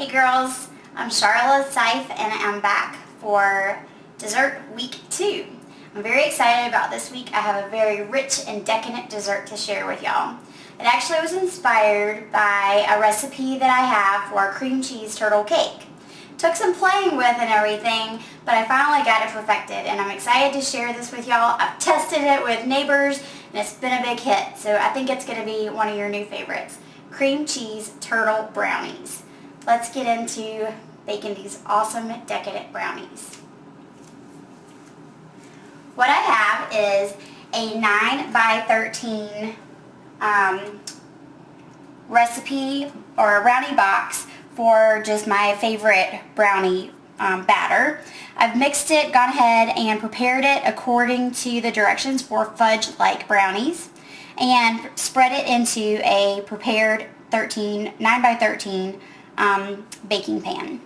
Hey girls, I'm Charla and I'm back for dessert week 2. I'm very excited about this week. I have a very rich and decadent dessert to share with y'all. It actually was inspired by a recipe that I have for a cream cheese turtle cake. Took some playing with and everything, but I finally got it perfected and I'm excited to share this with y'all. I've tested it with neighbors and it's been a big hit, so I think it's going to be one of your new favorites. Cream cheese turtle brownies. Let's get into baking these awesome decadent brownies. What I have is a 9 by 13 recipe or a brownie box for just my favorite brownie batter. I've mixed it, gone ahead and prepared it according to the directions for fudge-like brownies and spread it into a prepared 9 by 13 baking pan.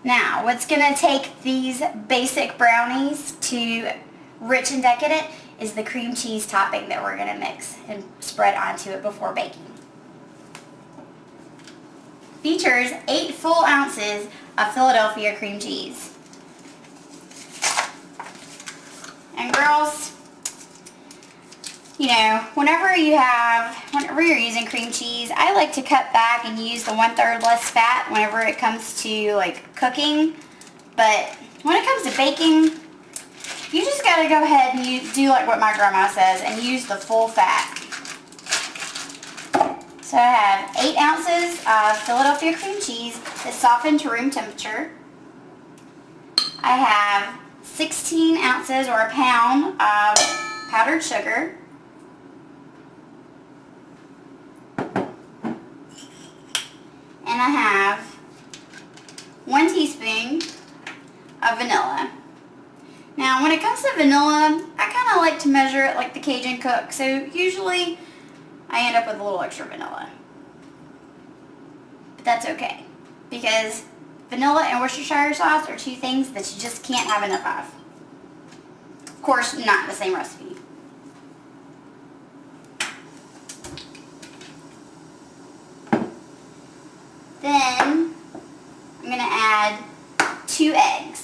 Now, what's going to take these basic brownies to rich and decadent is the cream cheese topping that we're going to mix and spread onto it before baking. Features 8 full ounces of Philadelphia cream cheese. And girls, you know, whenever you're using cream cheese, I like to cut back and use the 1/3 less fat whenever it comes to like cooking. But when it comes to baking, you just got to go ahead and do like what my grandma says and use the full fat. So I have 8 ounces of Philadelphia cream cheese that's softened to room temperature. I have 16 ounces or a pound of powdered sugar. And I have 1 teaspoon of vanilla. Now when it comes to vanilla, I kind of like to measure it like the Cajun cook, so usually I end up with a little extra vanilla. But that's okay, because vanilla and Worcestershire sauce are 2 things that you just can't have enough of. Of course, not in the same recipe. Then I'm going to add 2 eggs.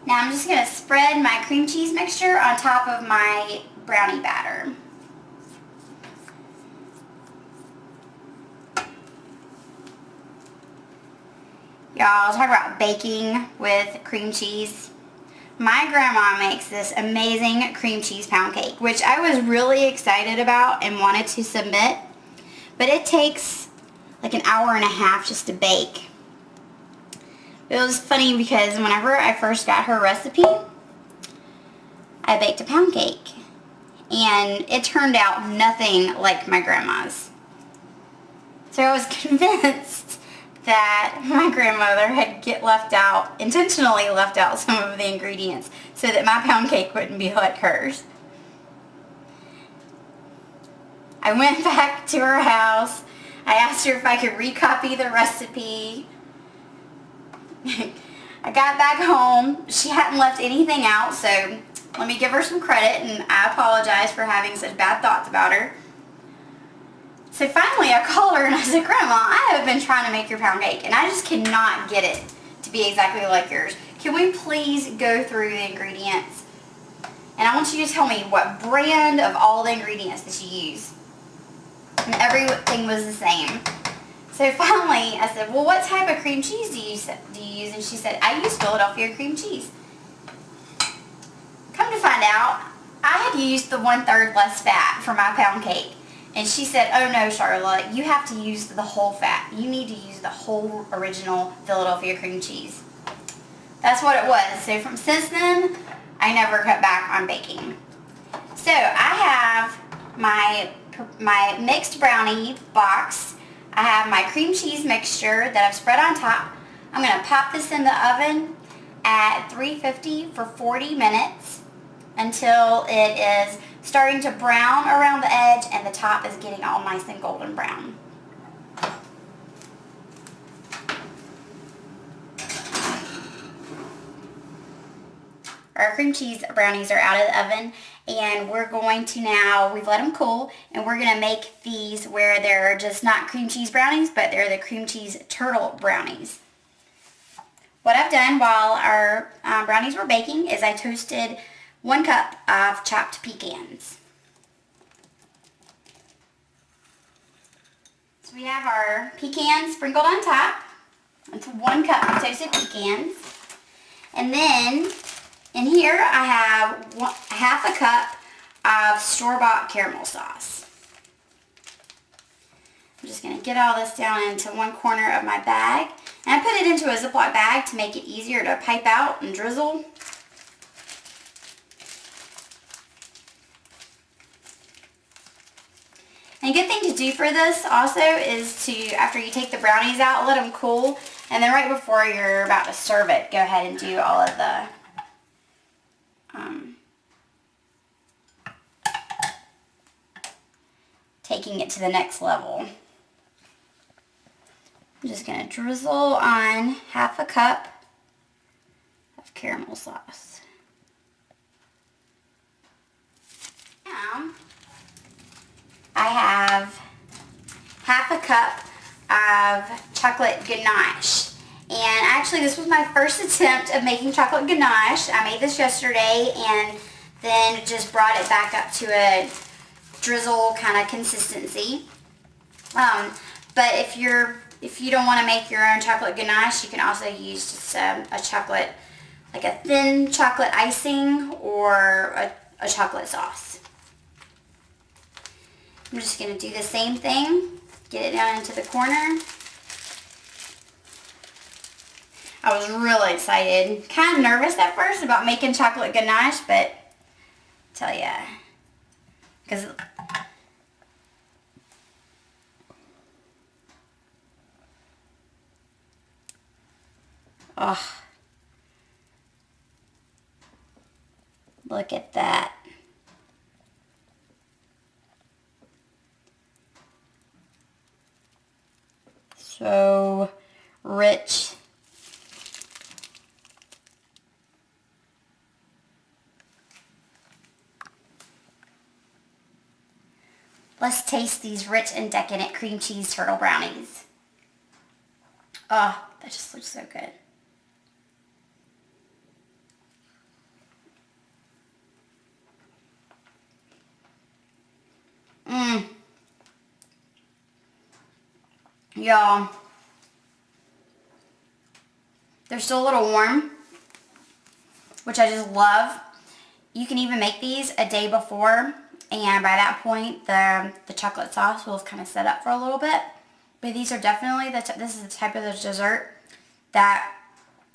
Now I'm just going to spread my cream cheese mixture on top of my brownie batter. Y'all, talk about baking with cream cheese. My grandma makes this amazing cream cheese pound cake, which I was really excited about and wanted to submit, but it takes like an hour and a half just to bake. It was funny because whenever I first got her recipe, I baked a pound cake and it turned out nothing like my grandma's. So I was convinced that my grandmother had intentionally left out some of the ingredients so that my pound cake wouldn't be like hers. I went back to her house. I asked her if I could recopy the recipe. I got back home. She hadn't left anything out, so let me give her some credit, and I apologize for having such bad thoughts about her. So finally I called her and I said, Grandma, I have been trying to make your pound cake and I just cannot get it to be exactly like yours. Can we please go through the ingredients? And I want you to tell me what brand of all the ingredients that you use. And everything was the same. So finally, I said, well, what type of cream cheese do you use? And she said, I use Philadelphia cream cheese. Come to find out, I had used the 1/3 less fat for my pound cake. And she said, oh no, Charlotte, you have to use the whole fat. You need to use the whole original Philadelphia cream cheese. That's what it was. So since then, I never cut back on baking. So I have my mixed brownie box. I have my cream cheese mixture that I've spread on top. I'm going to pop this in the oven at 350 for 40 minutes until it is starting to brown around the edge and the top is getting all nice and golden brown. Our cream cheese brownies are out of the oven, and we're going to now, we've let them cool, and we're going to make these where they're just not cream cheese brownies, but they're the cream cheese turtle brownies. What I've done while our brownies were baking is I toasted 1 cup of chopped pecans. So we have our pecans sprinkled on top. That's 1 cup of toasted pecans. And then in here I have half a cup of store-bought caramel sauce. I'm just going to get all this down into one corner of my bag. And I put it into a Ziploc bag to make it easier to pipe out and drizzle. And a good thing to do for this also is to, after you take the brownies out, let them cool. And then right before you're about to serve it, go ahead and do all of the taking it to the next level. I'm just going to drizzle on half a cup of caramel sauce. Now, I have half a cup of chocolate ganache. And actually this was my first attempt of making chocolate ganache. I made this yesterday and then just brought it back up to a drizzle kind of consistency. But if you don't want to make your own chocolate ganache, you can also use just a chocolate, like a thin chocolate icing or a chocolate sauce. I'm just going to do the same thing, get it down into the corner. I was really excited, kind of nervous at first about making chocolate ganache, but tell ya, because oh, look at that. So rich. Let's taste these rich and decadent cream cheese turtle brownies. Oh, that just looks so good. Y'all, they're still a little warm, which I just love. You can even make these a day before, and by that point the chocolate sauce will have kind of set up for a little bit. But these are definitely, this is the type of the dessert that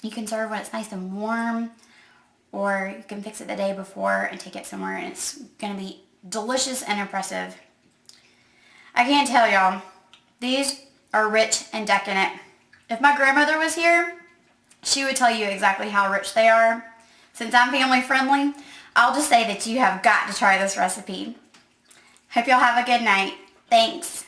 you can serve when it's nice and warm, or you can fix it the day before and take it somewhere and it's going to be delicious and impressive. I can't tell y'all, these are rich and decadent. If my grandmother was here, she would tell you exactly how rich they are. Since I'm family friendly, I'll just say that you have got to try this recipe. Hope y'all have a good night. Thanks.